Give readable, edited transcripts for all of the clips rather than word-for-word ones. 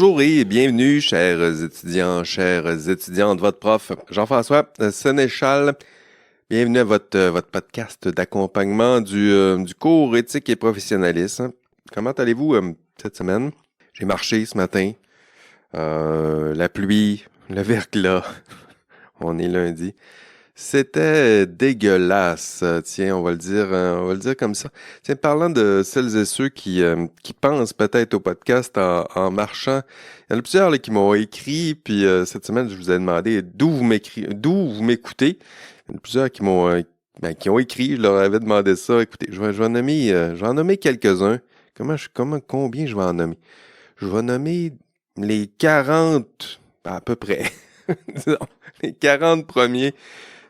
Bonjour et bienvenue, chers étudiants, chères étudiantes, votre prof Jean-François Sénéchal. Bienvenue à votre podcast d'accompagnement du cours éthique et professionnalisme. Comment allez-vous cette semaine? J'ai marché ce matin. La pluie, le verglas. On est lundi. C'était dégueulasse. Tiens, on va le dire comme ça. Tiens, parlant de celles et ceux qui pensent peut-être au podcast en marchant, il y en a plusieurs là, qui m'ont écrit, puis cette semaine, je vous ai demandé d'où vous m'écoutez. Il y en a plusieurs qui ont écrit, je leur avais demandé ça. Écoutez, je vais en nommer quelques-uns. Combien je vais en nommer? Je vais nommer les 40, à peu près. Disons, les 40 premiers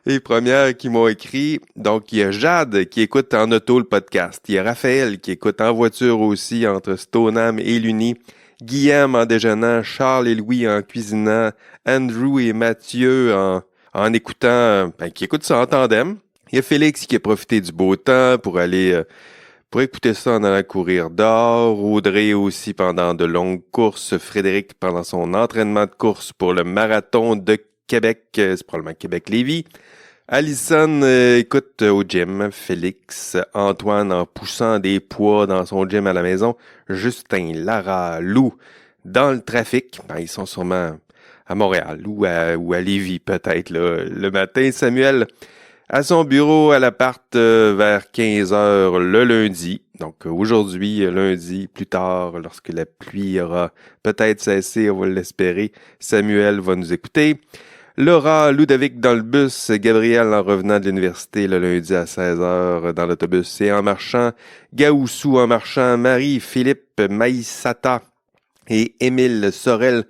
et premières qui m'ont écrit. Donc, il y a Jade qui écoute en auto le podcast. Il y a Raphaël qui écoute en voiture aussi entre Stoneham et Luni. Guillaume en déjeunant, Charles et Louis en cuisinant, Andrew et Mathieu en écoutant, qui écoutent ça en tandem. Il y a Félix qui a profité du beau temps pour écouter ça en allant courir dehors. Audrey aussi pendant de longues courses. Frédéric pendant son entraînement de course pour le marathon de Québec. C'est probablement Québec-Lévis. Alison écoute au gym. Félix, Antoine en poussant des poids dans son gym à la maison. Justin, Lara, Lou dans le trafic. Ils sont sûrement à Montréal ou à Lévis peut-être là, le matin. Samuel à son bureau à l'appart vers 15 heures le lundi. Donc aujourd'hui, lundi, plus tard, lorsque la pluie aura peut-être cessé, on va l'espérer, Samuel va nous écouter. Laura, Ludovic dans le bus, Gabriel en revenant de l'université le lundi à 16 heures dans l'autobus et en marchant, Gaoussou en marchant, Marie, Philippe, Maïsata et Émile Sorel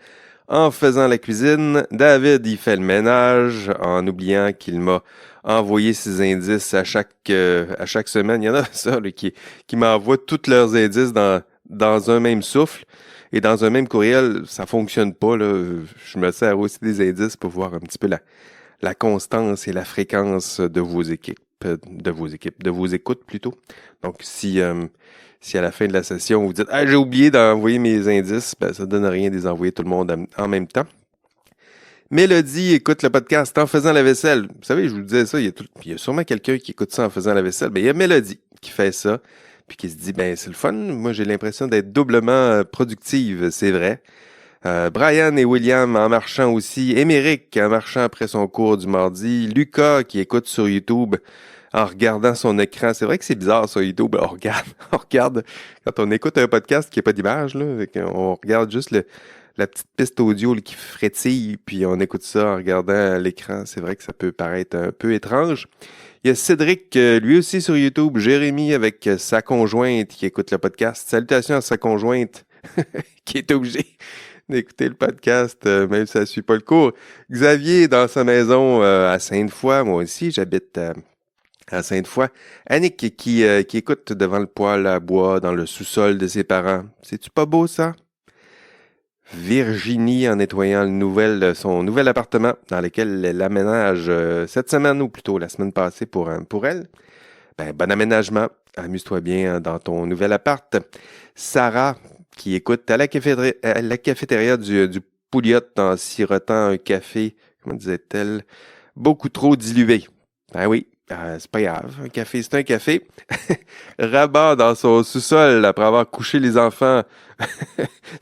en faisant la cuisine. David, il fait le ménage en oubliant qu'il m'a envoyé ses indices à chaque semaine. Il y en a ça là, qui m'envoient tous leurs indices dans un même souffle. Et dans un même courriel, ça fonctionne pas, là. Je me sers aussi des indices pour voir un petit peu la constance et la fréquence de vos écoutes plutôt. Donc, si à la fin de la session, vous dites, ah, j'ai oublié d'envoyer mes indices, ça donne rien de les envoyer tout le monde en même temps. Mélodie écoute le podcast en faisant la vaisselle. Vous savez, je vous disais ça, il y a sûrement quelqu'un qui écoute ça en faisant la vaisselle. Il y a Mélodie qui fait ça. Puis qui se dit, c'est le fun. Moi, j'ai l'impression d'être doublement productive, c'est vrai. Brian et William en marchant aussi. Émeric en marchant après son cours du mardi. Lucas qui écoute sur YouTube en regardant son écran. C'est vrai que c'est bizarre sur YouTube. On regarde quand on écoute un podcast qui n'a pas d'image, là, on regarde juste la petite piste audio là, qui frétille, puis on écoute ça en regardant l'écran. C'est vrai que ça peut paraître un peu étrange. Il y a Cédric, lui aussi sur YouTube, Jérémy avec sa conjointe qui écoute le podcast. Salutations à sa conjointe qui est obligée d'écouter le podcast, même si ça ne suit pas le cours. Xavier dans sa maison à Sainte-Foy, moi aussi j'habite à Sainte-Foy. Annick qui écoute devant le poêle à bois dans le sous-sol de ses parents. C'est-tu pas beau ça? Virginie en nettoyant son nouvel appartement dans lequel elle aménage cette semaine ou plutôt la semaine passée pour elle. Bon aménagement. Amuse-toi bien dans ton nouvel appart. Sarah qui écoute à la cafétéria du Pouliot en sirotant un café, comment disait-elle, beaucoup trop dilué. Oui. C'est pas grave, un café, c'est un café. Rabat dans son sous-sol après avoir couché les enfants.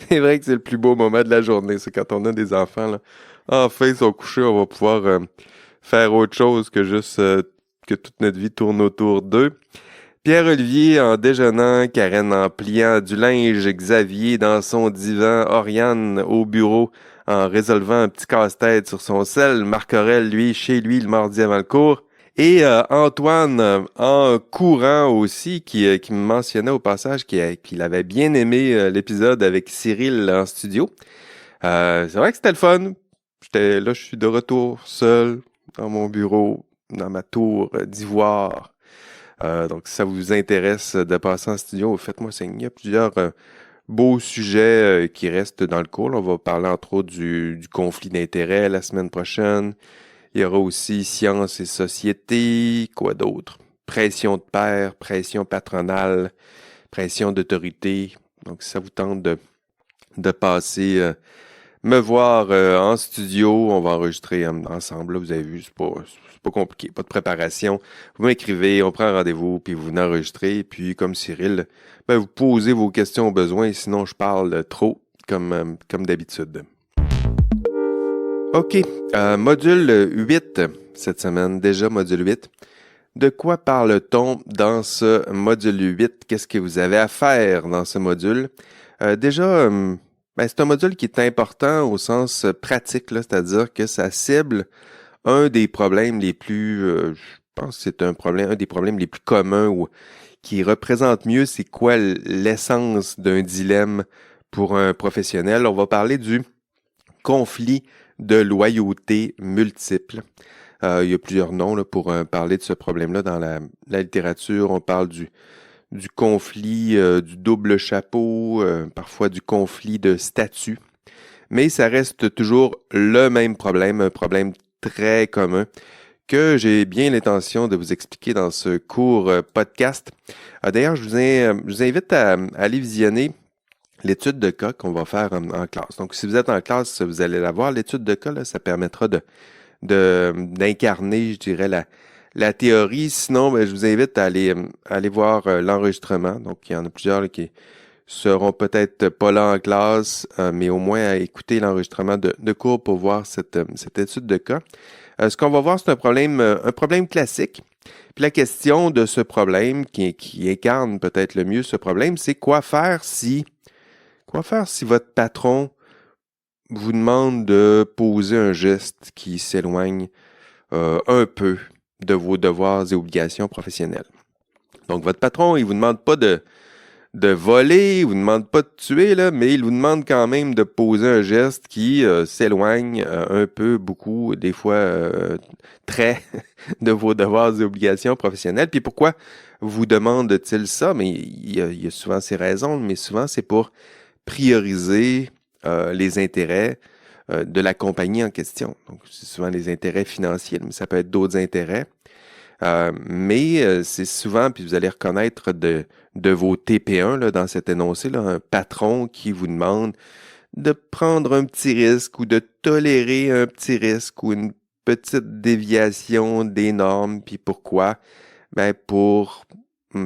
C'est vrai que c'est le plus beau moment de la journée, c'est quand on a des enfants. Là. Enfin, ils sont couchés, on va pouvoir faire autre chose que juste que toute notre vie tourne autour d'eux. Pierre-Olivier en déjeunant, Karen en pliant du linge, Xavier dans son divan, Oriane au bureau en résolvant un petit casse-tête sur son sel, Marc Aurèle, lui, chez lui le mardi avant le cours. Et Antoine, en courant aussi, qui me mentionnait au passage qu'il avait bien aimé l'épisode avec Cyril en studio. C'est vrai que c'était le fun. Je suis de retour seul dans mon bureau, dans ma tour d'ivoire. Donc, si ça vous intéresse de passer en studio, faites-moi signe. Il y a plusieurs beaux sujets qui restent dans le cours. On va parler entre autres du conflit d'intérêts la semaine prochaine. Il y aura aussi sciences et société, quoi d'autre? Pression de pairs, pression patronale, pression d'autorité. Donc, si ça vous tente de de passer me voir en studio. On va enregistrer ensemble. Là, vous avez vu, c'est pas compliqué, pas de préparation. Vous m'écrivez, on prend un rendez-vous, puis vous venez enregistrer. Puis comme Cyril, ben, vous posez vos questions au besoin, sinon je parle trop, comme d'habitude. OK, module 8 cette semaine, déjà module 8. De quoi parle-t-on dans ce module 8? Qu'est-ce que vous avez à faire dans ce module? Ben, c'est un module qui est important au sens pratique, là, c'est-à-dire que ça cible un des problèmes les plus, je pense que c'est un des problèmes les plus communs ou qui représente mieux c'est quoi l'essence d'un dilemme pour un professionnel. On va parler du conflit de loyauté multiple. Il y a plusieurs noms là, pour parler de ce problème-là dans la littérature. On parle du conflit du double chapeau, parfois du conflit de statut. Mais ça reste toujours le même problème, un problème très commun que j'ai bien l'intention de vous expliquer dans ce court podcast. D'ailleurs, je vous invite à aller visionner l'étude de cas qu'on va faire en classe. Donc, si vous êtes en classe, vous allez la voir. L'étude de cas, là, ça permettra d'incarner, je dirais, la théorie. Sinon, ben, je vous invite à aller voir l'enregistrement. Donc, il y en a plusieurs là, qui seront peut-être pas là en classe, mais au moins à écouter l'enregistrement de cours pour voir cette étude de cas. Ce qu'on va voir, c'est un problème classique. Puis la question de ce problème, qui incarne peut-être le mieux ce problème, c'est quoi faire si votre patron vous demande de poser un geste qui s'éloigne un peu de vos devoirs et obligations professionnelles. Donc, votre patron, il vous demande pas de voler, il vous demande pas de tuer, là, mais il vous demande quand même de poser un geste qui s'éloigne un peu, beaucoup, des fois très, de vos devoirs et obligations professionnelles. Puis pourquoi vous demande-t-il ça? Mais il y a souvent ces raisons, mais souvent c'est pour prioriser les intérêts de la compagnie en question. Donc, c'est souvent les intérêts financiers, mais ça peut être d'autres intérêts. Mais c'est souvent, puis vous allez reconnaître de vos TP1 là, dans cet énoncé, là, un patron qui vous demande de prendre un petit risque ou de tolérer un petit risque ou une petite déviation des normes. Puis pourquoi? Ben pour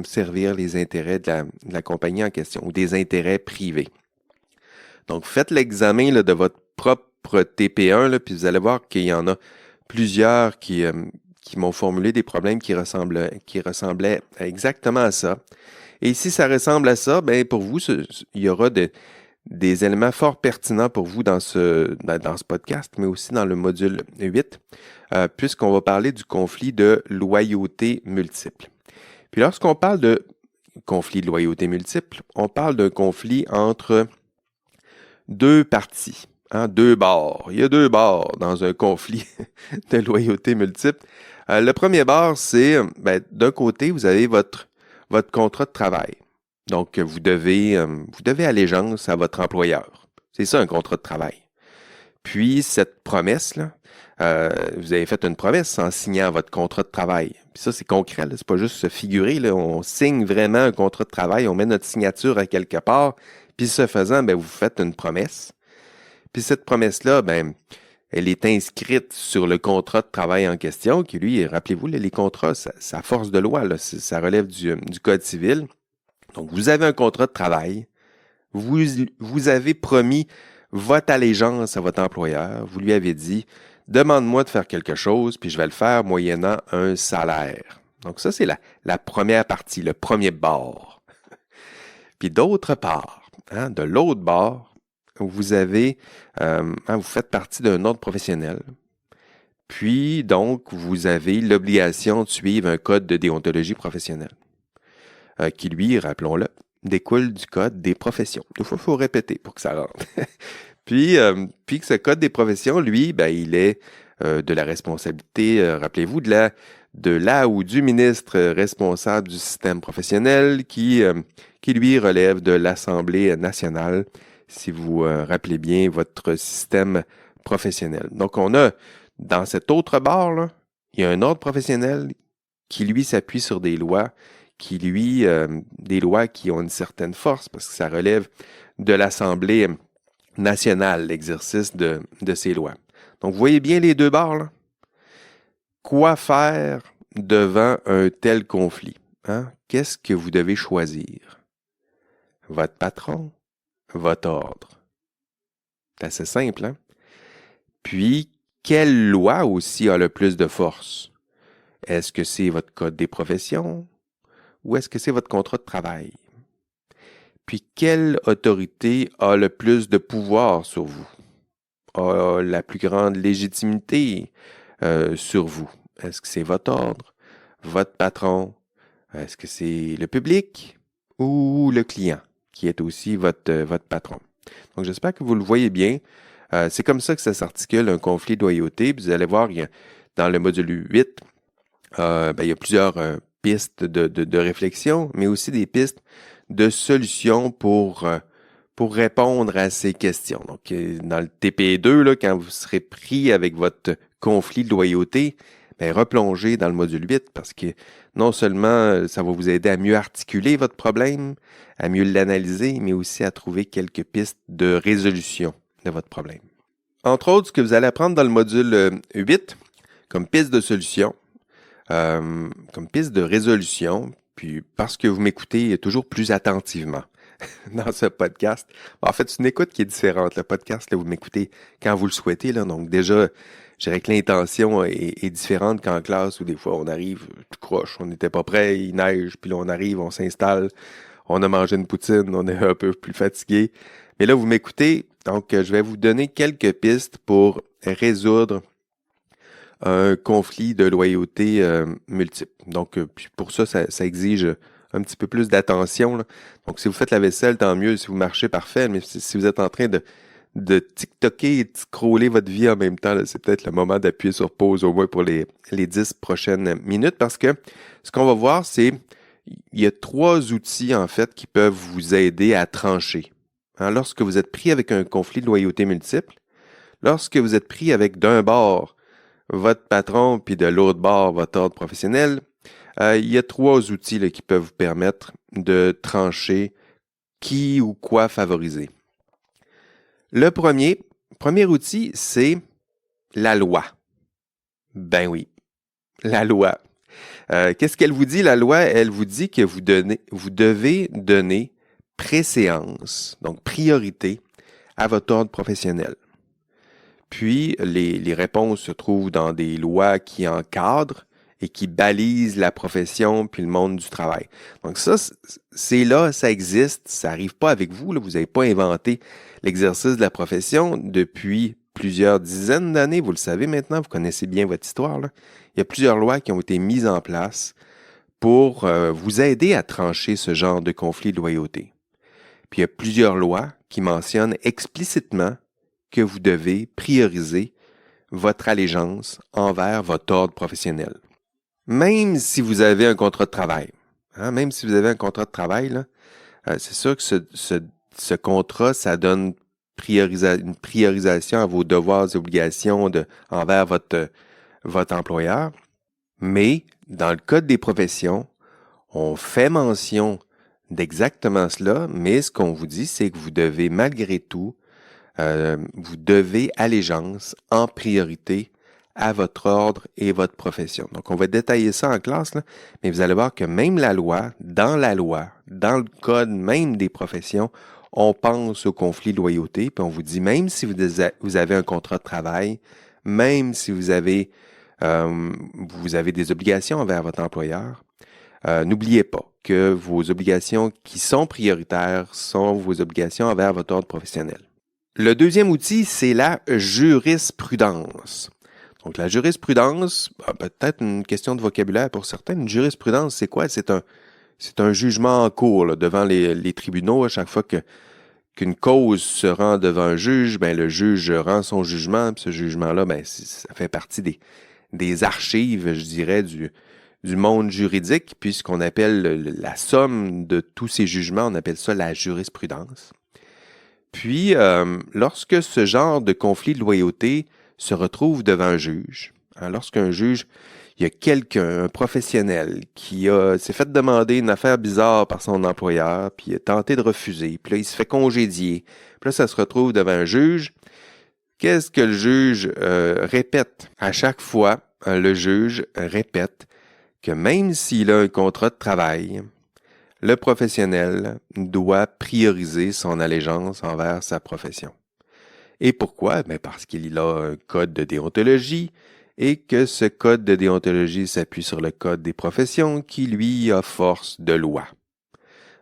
servir les intérêts de la compagnie en question ou des intérêts privés. Donc, faites l'examen là, de votre propre TP1, là, puis vous allez voir qu'il y en a plusieurs qui m'ont formulé des problèmes qui ressemblaient exactement à ça. Et si ça ressemble à ça, ben pour vous, il y aura des éléments fort pertinents pour vous dans ce podcast, mais aussi dans le module 8, puisqu'on va parler du conflit de loyauté multiple. Puis lorsqu'on parle de conflit de loyauté multiple, on parle d'un conflit entre deux parties, deux bords. Il y a deux bords dans un conflit de loyauté multiple. Le premier bord, c'est, d'un côté, vous avez votre contrat de travail. Donc, vous devez allégeance à votre employeur. C'est ça, un contrat de travail. Puis, cette promesse-là, vous avez fait une promesse en signant votre contrat de travail. Puis ça, c'est concret, là, c'est pas juste se figurer. Là. On signe vraiment un contrat de travail, on met notre signature à quelque part, puis ce faisant, vous faites une promesse. Puis cette promesse-là, elle est inscrite sur le contrat de travail en question, qui lui, rappelez-vous, les contrats, ça force de loi, là, ça relève du Code civil. Donc, vous avez un contrat de travail, vous avez promis votre allégeance à votre employeur, vous lui avez dit, demande-moi de faire quelque chose, puis je vais le faire moyennant un salaire. Donc ça, c'est la première partie, le premier bord. Puis d'autre part, de l'autre bord, vous avez, vous faites partie d'un ordre professionnel. Puis, donc, vous avez l'obligation de suivre un code de déontologie professionnelle qui, lui, rappelons-le, découle du code des professions. Des fois, il faut répéter pour que ça rentre. Puis que ce code des professions, lui, il est de la responsabilité, rappelez-vous, de la ou du ministre responsable du système professionnel qui lui relève de l'Assemblée nationale, si vous rappelez bien votre système professionnel. Donc, on a, dans cet autre bord, là, il y a un ordre professionnel qui, lui, s'appuie sur des lois, des lois qui ont une certaine force, parce que ça relève de l'Assemblée national, l'exercice de ces lois. Donc, vous voyez bien les deux bords, là? Quoi faire devant un tel conflit? Hein? Qu'est-ce que vous devez choisir? Votre patron, votre ordre. C'est assez simple, hein? Puis, quelle loi aussi a le plus de force? Est-ce que c'est votre code des professions ou est-ce que c'est votre contrat de travail? Puis, quelle autorité a le plus de pouvoir sur vous? A la plus grande légitimité sur vous? Est-ce que c'est votre ordre, votre patron? Est-ce que c'est le public ou le client qui est aussi votre patron? Donc, j'espère que vous le voyez bien. C'est comme ça que ça s'articule, un conflit de loyauté. Puis vous allez voir, dans le module 8, il y a plusieurs pistes de réflexion, mais aussi des pistes de solutions pour répondre à ces questions. Donc, dans le TP2, là, quand vous serez pris avec votre conflit de loyauté, replongez dans le module 8 parce que non seulement ça va vous aider à mieux articuler votre problème, à mieux l'analyser, mais aussi à trouver quelques pistes de résolution de votre problème. Entre autres, ce que vous allez apprendre dans le module 8, comme piste de solution, comme piste de résolution, puis parce que vous m'écoutez toujours plus attentivement dans ce podcast. En fait, c'est une écoute qui est différente. Le podcast, là, vous m'écoutez quand vous le souhaitez. Là, donc déjà, je dirais que l'intention est différente qu'en classe où des fois on arrive tout croche, on n'était pas prêt, il neige, puis là on arrive, on s'installe, on a mangé une poutine, on est un peu plus fatigué. Mais là, vous m'écoutez, donc je vais vous donner quelques pistes pour résoudre un conflit de loyauté multiple. Donc, pour ça exige un petit peu plus d'attention, là. Donc, si vous faites la vaisselle, tant mieux. Si vous marchez, parfait. Mais si vous êtes en train de TikToker et de scroller votre vie en même temps, là, c'est peut-être le moment d'appuyer sur pause au moins pour les 10 prochaines minutes parce que ce qu'on va voir, c'est il y a 3 outils, en fait, qui peuvent vous aider à trancher. Hein, lorsque vous êtes pris avec un conflit de loyauté multiple, lorsque vous êtes pris avec d'un bord votre patron puis de l'autre bord votre ordre professionnel, il y a 3 outils là, qui peuvent vous permettre de trancher qui ou quoi favoriser. Le premier outil, c'est la loi. Ben oui, la loi. Qu'est-ce qu'elle vous dit, la loi? Elle vous dit que vous devez donner préséance, donc priorité, à votre ordre professionnel. Puis, les réponses se trouvent dans des lois qui encadrent et qui balisent la profession puis le monde du travail. Donc ça, c'est là, ça existe, ça n'arrive pas avec vous, là. Vous n'avez pas inventé l'exercice de la profession depuis plusieurs dizaines d'années, vous le savez maintenant, vous connaissez bien votre histoire, là. Il y a plusieurs lois qui ont été mises en place pour vous aider à trancher ce genre de conflit de loyauté. Puis il y a plusieurs lois qui mentionnent explicitement que vous devez prioriser votre allégeance envers votre ordre professionnel. Même si vous avez un contrat de travail, hein, même si vous avez un contrat de travail, là, c'est sûr que ce contrat, ça donne une priorisation à vos devoirs et obligations envers votre employeur. Mais dans le code des professions, on fait mention d'exactement cela, mais ce qu'on vous dit, c'est que vous devez malgré tout, vous devez allégeance en priorité à votre ordre et votre profession. Donc, on va détailler ça en classe, là, mais vous allez voir que même la loi, dans le code même des professions, on pense au conflit de loyauté, puis on vous dit, même si vous avez un contrat de travail, même si vous avez des obligations envers votre employeur, n'oubliez pas que vos obligations qui sont prioritaires sont vos obligations envers votre ordre professionnel. Le deuxième outil, c'est la jurisprudence. Donc, la jurisprudence, peut-être une question de vocabulaire pour certains. Une jurisprudence, c'est quoi? C'est un jugement en cours là, devant les tribunaux. À chaque fois qu'une cause se rend devant un juge, le juge rend son jugement. Puis ce jugement-là, ça fait partie des archives, je dirais, du monde juridique. Puis ce qu'on appelle la somme de tous ces jugements, on appelle ça la jurisprudence. Puis, lorsque ce genre de conflit de loyauté se retrouve devant un juge, Hein, lorsqu'un juge, il y a quelqu'un, un professionnel, s'est fait demander une affaire bizarre par son employeur, puis il a tenté de refuser, puis là, il se fait congédier. Puis là, ça se retrouve devant un juge. Qu'est-ce que le juge répète? À chaque fois, le juge répète que même s'il a un contrat de travail, le professionnel doit prioriser son allégeance envers sa profession. Et pourquoi? Ben parce qu'il a un code de déontologie et que ce code de déontologie s'appuie sur le code des professions qui, lui, a force de loi.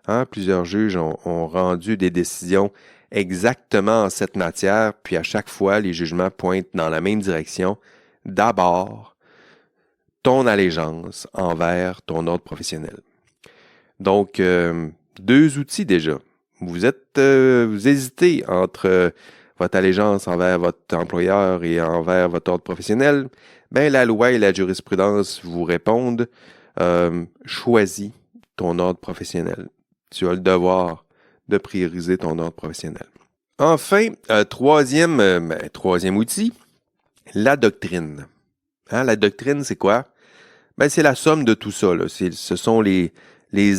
Hein, plusieurs juges ont rendu des décisions exactement en cette matière, puis à chaque fois, les jugements pointent dans la même direction. D'abord, ton allégeance envers ton ordre professionnel. Donc, deux outils déjà. Vous hésitez entre votre allégeance envers votre employeur et envers votre ordre professionnel. Ben, la loi et la jurisprudence vous répondent, choisis ton ordre professionnel. Tu as le devoir de prioriser ton ordre professionnel. Enfin, troisième outil, la doctrine. Hein, la doctrine, c'est quoi? Ben, c'est la somme de tout ça. Là. Ce sont les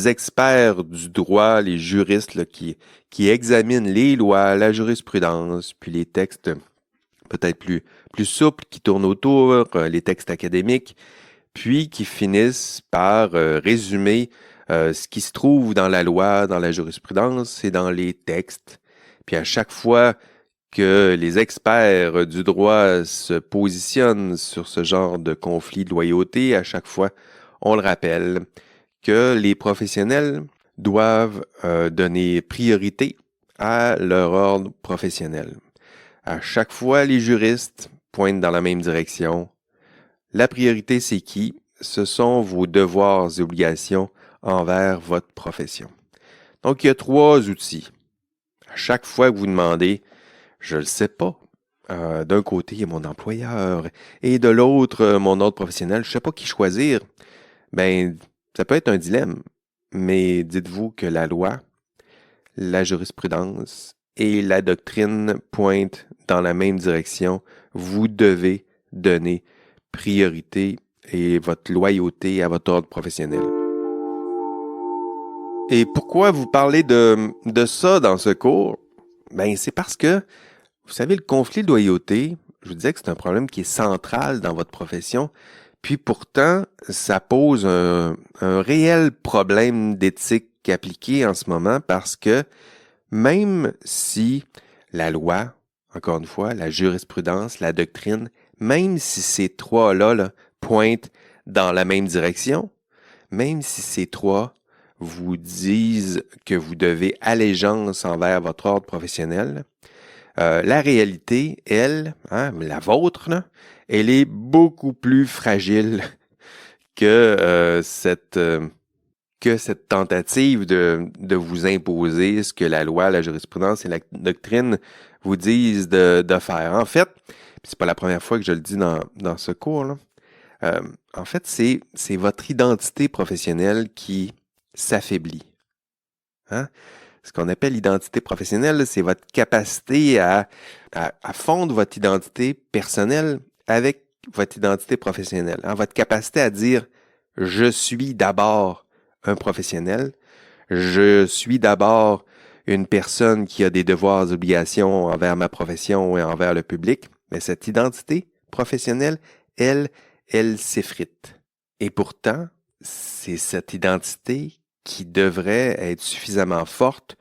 experts du droit, les juristes là, qui examinent les lois, la jurisprudence, puis les textes peut-être plus souples qui tournent autour, les textes académiques, puis qui finissent par résumer ce qui se trouve dans la loi, dans la jurisprudence et dans les textes. Puis à chaque fois que les experts du droit se positionnent sur ce genre de conflit de loyauté, à chaque fois, on le rappelle que les professionnels doivent donner priorité à leur ordre professionnel. À chaque fois, les juristes pointent dans la même direction. La priorité, c'est qui? Ce sont vos devoirs et obligations envers votre profession. Donc, il y a trois outils. À chaque fois que vous demandez, je ne le sais pas. D'un côté, il y a mon employeur et de l'autre, mon ordre professionnel. Je ne sais pas qui choisir. Ben, ça peut être un dilemme. Mais dites-vous que la loi, la jurisprudence et la doctrine pointent dans la même direction. Vous devez donner priorité et votre loyauté à votre ordre professionnel. Et pourquoi vous parlez de ça dans ce cours? Ben, c'est parce que, vous savez, le conflit de loyauté, je vous disais que c'est un problème qui est central dans votre profession, puis pourtant, ça pose un réel problème d'éthique appliqué en ce moment parce que même si la loi, encore une fois, la jurisprudence, la doctrine, même si ces trois-là pointent dans la même direction, même si ces trois vous disent que vous devez allégeance envers votre ordre professionnel, la réalité, elle, la vôtre, là, elle est beaucoup plus fragile que cette tentative de vous imposer ce que la loi, la jurisprudence et la doctrine vous disent de faire. En fait, c'est pas la première fois que je le dis dans ce cours, là, en fait, c'est votre identité professionnelle qui s'affaiblit. Hein? Ce qu'on appelle l'identité professionnelle, c'est votre capacité à fondre votre identité personnelle avec votre identité professionnelle. Hein? Votre capacité à dire « je suis d'abord un professionnel, je suis d'abord une personne qui a des devoirs et obligations envers ma profession et envers le public », mais cette identité professionnelle, elle s'effrite. Et pourtant, c'est cette identité qui devrait être suffisamment forte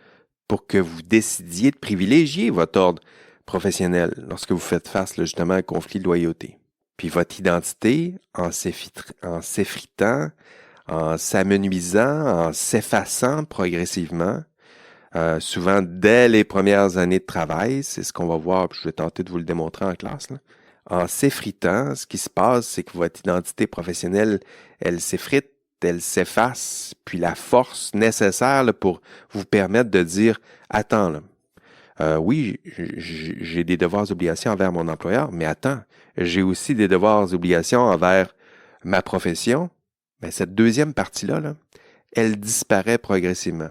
pour que vous décidiez de privilégier votre ordre professionnel lorsque vous faites face là, justement à un conflit de loyauté. Puis votre identité, en s'effritant, en s'amenuisant, en s'effaçant progressivement, souvent dès les premières années de travail, c'est ce qu'on va voir, puis je vais tenter de vous le démontrer en classe, là. En s'effritant, ce qui se passe, c'est que votre identité professionnelle, elle s'effrite, elle s'efface, puis la force nécessaire là, pour vous permettre de dire « Attends, là, oui, j'ai des devoirs et obligations envers mon employeur, mais attends, j'ai aussi des devoirs et obligations envers ma profession. » Mais cette deuxième partie-là, là, elle disparaît progressivement.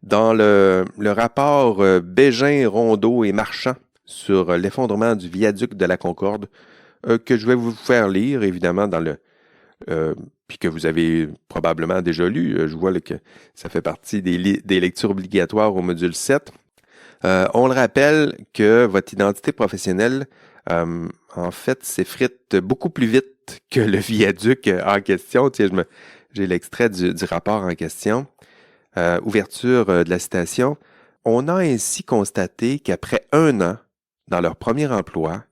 Dans le rapport Bégin, Rondeau et Marchand sur l'effondrement du viaduc de la Concorde, que je vais vous faire lire, évidemment, puis que vous avez probablement déjà lu. Je vois là, que ça fait partie des lectures obligatoires au module 7. On le rappelle que votre identité professionnelle, en fait, s'effrite beaucoup plus vite que le viaduc en question. Tiens, j'ai l'extrait du rapport en question. Ouverture de la citation. On a ainsi constaté qu'après 1 an, dans leur premier emploi,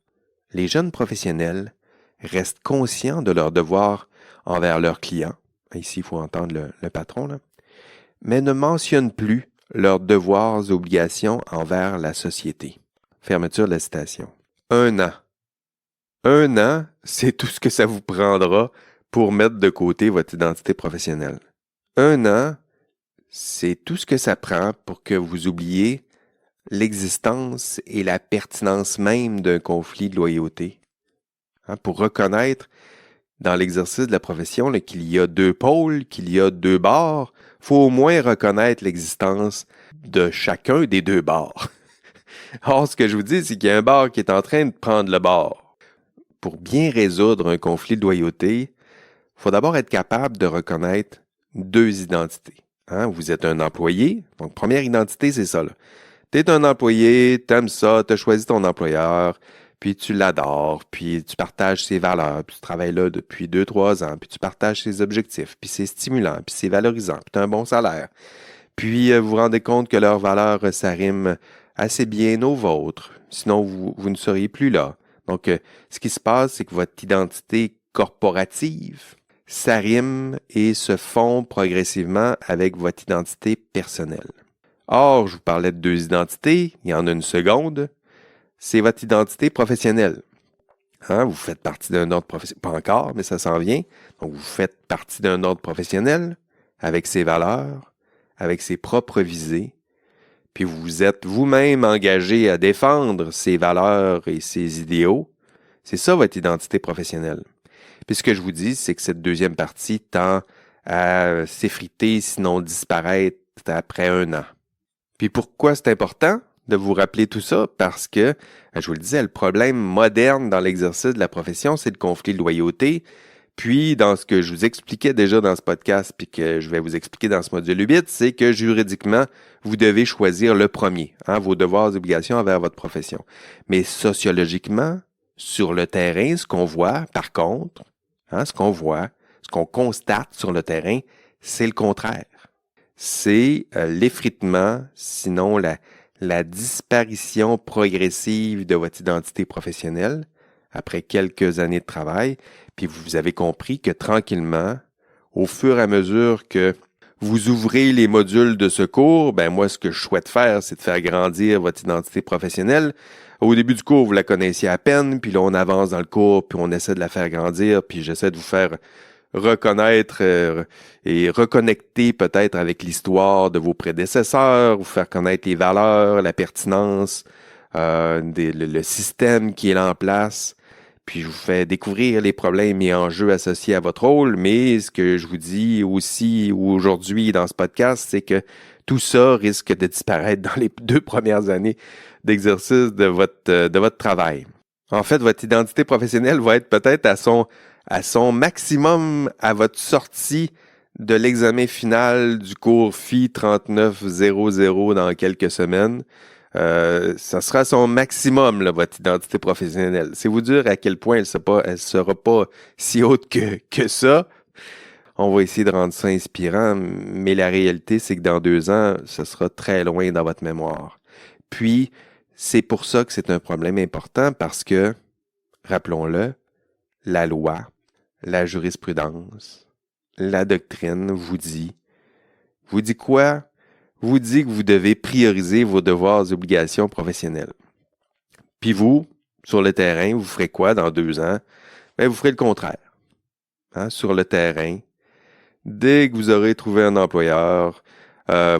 les jeunes professionnels restent conscients de leurs devoirs envers leurs clients. Ici, il faut entendre le patron, là. Mais ne mentionnent plus leurs devoirs et obligations envers la société. Fermeture de la citation. 1 an. 1 an, c'est tout ce que ça vous prendra pour mettre de côté votre identité professionnelle. 1 an, c'est tout ce que ça prend pour que vous oubliez l'existence et la pertinence même d'un conflit de loyauté. Pour reconnaître dans l'exercice de la profession là, qu'il y a 2 pôles, qu'il y a 2 bords, il faut au moins reconnaître l'existence de chacun des 2 bords. Or, ce que je vous dis, c'est qu'il y a un bord qui est en train de prendre le bord. Pour bien résoudre un conflit de loyauté, il faut d'abord être capable de reconnaître 2 identités. Vous êtes un employé, donc première identité, c'est ça. Tu es un employé, tu aimes ça, tu as choisi ton employeur, puis tu l'adores, puis tu partages ses valeurs, puis tu travailles là depuis 2-3 ans, puis tu partages ses objectifs, puis c'est stimulant, puis c'est valorisant, puis tu as un bon salaire. Puis vous vous rendez compte que leurs valeurs, ça rime assez bien aux vôtres, sinon vous ne seriez plus là. Donc, ce qui se passe, c'est que votre identité corporative, ça rime et se fond progressivement avec votre identité personnelle. Or, je vous parlais de 2 identités, il y en a une seconde, c'est votre identité professionnelle. Vous faites partie d'un ordre professionnel, pas encore, mais ça s'en vient. Donc, vous faites partie d'un ordre professionnel avec ses valeurs, avec ses propres visées, puis vous êtes vous-même engagé à défendre ses valeurs et ses idéaux. C'est ça votre identité professionnelle. Puis ce que je vous dis, c'est que cette deuxième partie tend à s'effriter, sinon disparaître après 1 an. Puis pourquoi c'est important de vous rappeler tout ça? Parce que, je vous le disais, le problème moderne dans l'exercice de la profession, c'est le conflit de loyauté. Puis, dans ce que je vous expliquais déjà dans ce podcast, puis que je vais vous expliquer dans ce module 8, c'est que juridiquement, vous devez choisir le premier, vos devoirs et obligations envers votre profession. Mais sociologiquement, sur le terrain, ce qu'on voit, par contre, ce qu'on constate sur le terrain, c'est le contraire. C'est l'effritement, sinon la disparition progressive de votre identité professionnelle après quelques années de travail. Puis vous avez compris que tranquillement, au fur et à mesure que vous ouvrez les modules de ce cours, moi, ce que je souhaite faire, c'est de faire grandir votre identité professionnelle. Au début du cours, vous la connaissiez à peine, puis là, on avance dans le cours, puis on essaie de la faire grandir, puis j'essaie de vous faire reconnaître et reconnecter peut-être avec l'histoire de vos prédécesseurs, vous faire connaître les valeurs, la pertinence, le système qui est là en place. Puis je vous fais découvrir les problèmes et enjeux associés à votre rôle, mais ce que je vous dis aussi aujourd'hui dans ce podcast, c'est que tout ça risque de disparaître dans les 2 premières années d'exercice de votre travail. En fait, votre identité professionnelle va être peut-être à son maximum à votre sortie de l'examen final du cours FI 3900 dans quelques semaines. Ça sera son maximum, là, votre identité professionnelle. C'est vous dire à quel point elle sera pas si haute que ça. On va essayer de rendre ça inspirant, mais la réalité, c'est que dans 2 ans, ce sera très loin dans votre mémoire. Puis, c'est pour ça que c'est un problème important parce que, rappelons-le, la loi, la jurisprudence, la doctrine vous dit quoi? Vous dit que vous devez prioriser vos devoirs et obligations professionnelles. Puis vous, sur le terrain, vous ferez quoi dans 2 ans? Vous ferez le contraire. Sur le terrain, dès que vous aurez trouvé un employeur,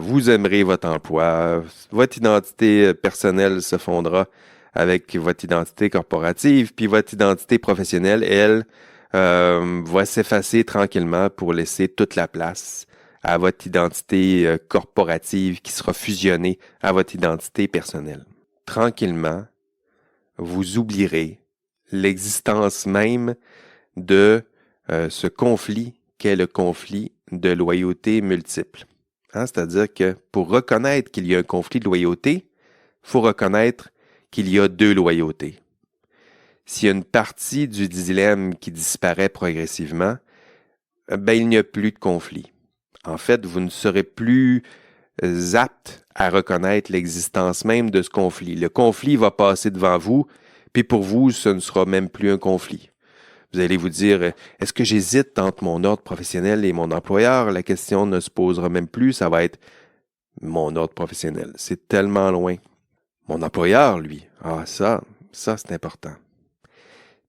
vous aimerez votre emploi, votre identité personnelle se fondera avec votre identité corporative, puis votre identité professionnelle, elle, va s'effacer tranquillement pour laisser toute la place à votre identité corporative qui sera fusionnée à votre identité personnelle. Tranquillement, vous oublierez l'existence même de ce conflit qu'est le conflit de loyauté multiple. Hein? C'est-à-dire que pour reconnaître qu'il y a un conflit de loyauté, il faut reconnaître qu'il y a deux loyautés. S'il y a une partie du dilemme qui disparaît progressivement, ben il n'y a plus de conflit. En fait, vous ne serez plus apte à reconnaître l'existence même de ce conflit. Le conflit va passer devant vous, puis pour vous, ce ne sera même plus un conflit. Vous allez vous dire, est-ce que j'hésite entre mon ordre professionnel et mon employeur? La question ne se posera même plus, ça va être mon ordre professionnel. C'est tellement loin. Mon employeur, lui, ça c'est important.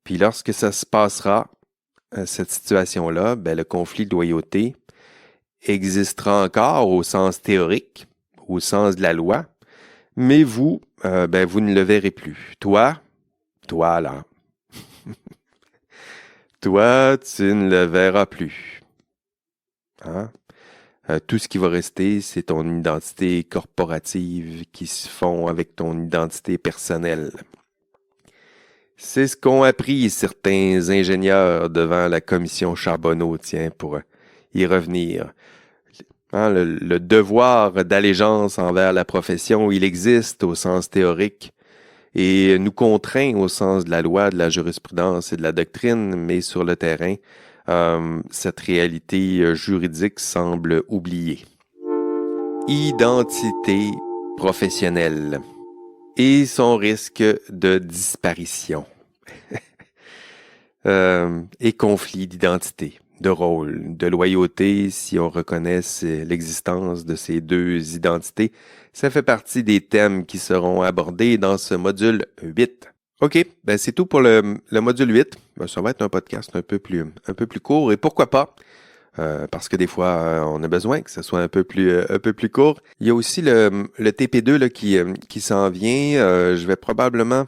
Puis lorsque ça se passera, cette situation-là, ben, le conflit de loyauté existera encore au sens théorique, au sens de la loi, mais vous, vous ne le verrez plus. Toi là, toi, tu ne le verras plus. Hein? Tout ce qui va rester, c'est ton identité corporative qui se fond avec ton identité personnelle. C'est ce qu'ont appris certains ingénieurs devant la commission Charbonneau, pour y revenir. Hein, le devoir d'allégeance envers la profession, il existe au sens théorique et nous contraint au sens de la loi, de la jurisprudence et de la doctrine, mais sur le terrain, cette réalité juridique semble oubliée. Identité professionnelle et son risque de disparition et conflit d'identité, de rôle, de loyauté, si on reconnaît l'existence de ces deux identités. Ça fait partie des thèmes qui seront abordés dans ce module 8. OK, ben c'est tout pour le module 8. Ben, ça va être un podcast un peu plus court et pourquoi pas? Parce que des fois, on a besoin que ce soit un peu plus court. Il y a aussi le TP2 là, qui s'en vient. Je vais probablement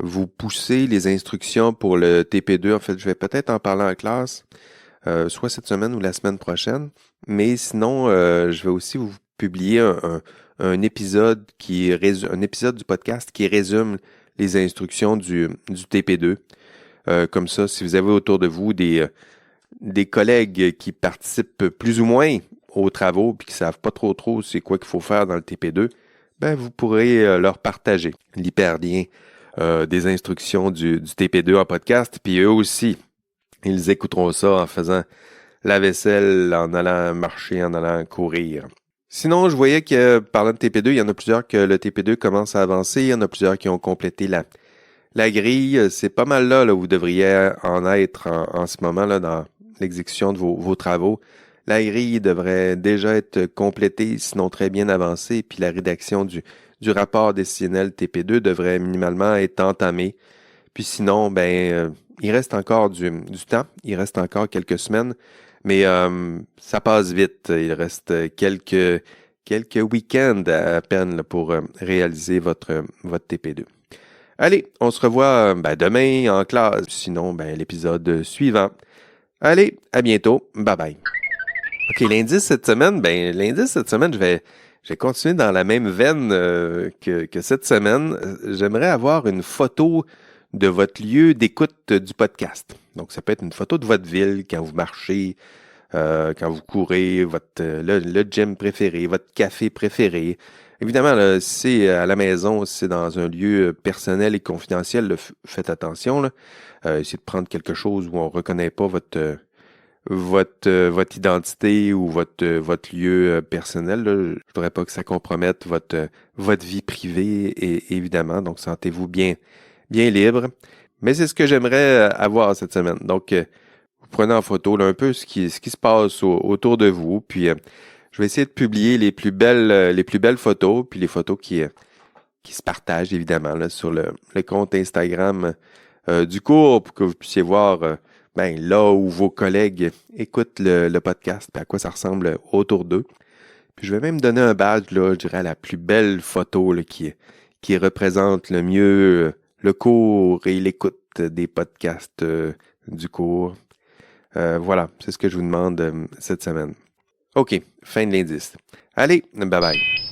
vous pousser les instructions pour le TP2. En fait, je vais peut-être en parler en classe, soit cette semaine ou la semaine prochaine. Mais sinon, je vais aussi vous publier un épisode un épisode du podcast qui résume les instructions du TP2. Comme ça, si vous avez autour de vous des collègues qui participent plus ou moins aux travaux puis qui savent pas trop c'est quoi qu'il faut faire dans le TP2, ben vous pourrez leur partager l'hyperlien des instructions du TP2 en podcast, puis eux aussi, ils écouteront ça en faisant la vaisselle, en allant marcher, en allant courir. Sinon, je voyais que, parlant de TP2, il y en a plusieurs que le TP2 commence à avancer, il y en a plusieurs qui ont complété la grille. C'est pas mal là où vous devriez en être en ce moment là dans l'exécution de vos travaux. La grille devrait déjà être complétée, sinon très bien avancée, puis la rédaction du rapport décisionnel TP2 devrait minimalement être entamée. Puis sinon, il reste encore du temps, il reste encore quelques semaines, mais ça passe vite. Il reste quelques week-ends à peine là, pour réaliser votre TP2. Allez, on se revoit demain en classe, sinon l'épisode suivant. Allez, à bientôt, bye bye. OK, l'indice cette semaine, je vais continuer dans la même veine que cette semaine. J'aimerais avoir une photo de votre lieu d'écoute du podcast. Donc, ça peut être une photo de votre ville quand vous marchez, quand vous courez, le gym préféré, votre café préféré. Évidemment, là, si c'est à la maison, si c'est dans un lieu personnel et confidentiel, là, faites attention. Là. Essayez de prendre quelque chose où on ne reconnaît pas votre identité ou votre lieu personnel. Là. Je voudrais pas que ça compromette votre vie privée, et évidemment. Donc, sentez-vous bien libre. Mais c'est ce que j'aimerais avoir cette semaine. Donc, vous prenez en photo là, un peu ce qui se passe autour de vous. Puis, je vais essayer de publier les plus belles photos, puis les photos qui se partagent évidemment là, sur le compte Instagram du cours pour que vous puissiez voir là où vos collègues écoutent le podcast, puis à quoi ça ressemble autour d'eux. Puis je vais même donner un badge, là, je dirais, à la plus belle photo là, qui représente le mieux le cours et l'écoute des podcasts du cours. Voilà, c'est ce que je vous demande cette semaine. OK, fin de l'indice. Allez, bye bye.